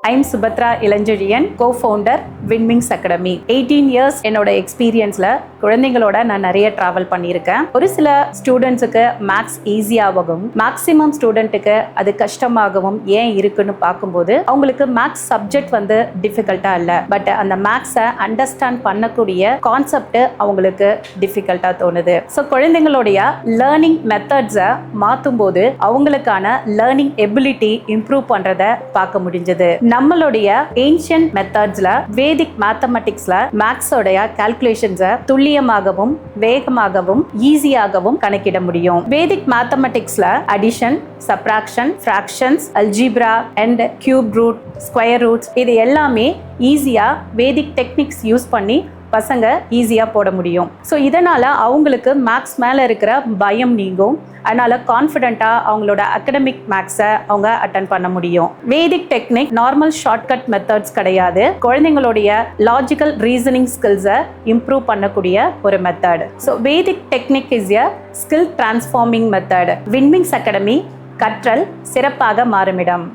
I'm Subhadra Ilanchezhiyan, co-founder Winwings Academy. 18 years என்னோட எக்ஸ்பீரியன்ஸ்ல குழந்தைங்களோட நான் நிறைய டிராவல் பண்ணியிருக்கேன். ஒரு சில ஸ்டூடெண்ட்ஸுக்கு மேக்ஸ் ஈஸியாகவும் மேக்ஸிமம் ஸ்டூடெண்ட்டுக்கு அது கஷ்டமாகவும் ஏன் இருக்குன்னு பார்க்கும்போது அவங்களுக்கு மேக்ஸ் சப்ஜெக்ட் வந்து டிஃபிகல்ட்டா இல்லை, பட் அந்த மேக்ஸை அண்டர்ஸ்டாண்ட் பண்ணக்கூடிய கான்செப்ட் அவங்களுக்கு டிஃபிகல்ட்டா தோணுது. ஸோ குழந்தைங்களுடைய லேர்னிங் மெத்தட்ஸை மாற்றும் போது அவங்களுக்கான லேர்னிங் எபிலிட்டி இம்ப்ரூவ் பண்றதை பார்க்க முடிஞ்சது. நம்மளுடைய ஏன்ஷியன்ட் மெத்தட்ஸ்ல வேதிக் மேத்தமெட்டிக்ஸ்ல மேக்ஸோடைய கால்குலேஷன்ஸை துல்லியமாகவும் வேகமாகவும் ஈஸியாகவும் கணக்கிட முடியும். வேதிக் மேத்தமெட்டிக்ஸ்ல addition, subtraction, fractions, algebra and cube root, square roots இது எல்லாமே ஈஸியா வேதிக் டெக்னிக்ஸ் யூஸ் பண்ணி பசங்க ஈஸியாக போட முடியும். ஸோ இதனால் அவங்களுக்கு மேக்ஸ் மேலே இருக்கிற பயம் நீங்கும். அதனால் கான்ஃபிடென்ட்டாக அவங்களோட அகடமிக் மேக்ஸை அவங்க அட்டன் பண்ண முடியும். Vedic technique normal shortcut methods கிடையாது. குழந்தைங்களுடைய லாஜிக்கல் ரீசனிங் ஸ்கில்ஸை இம்ப்ரூவ் பண்ணக்கூடிய ஒரு method. So Vedic technique is a skill transforming method. Winwings Academy கற்றல் சிறப்பாக மாறுமிடம்.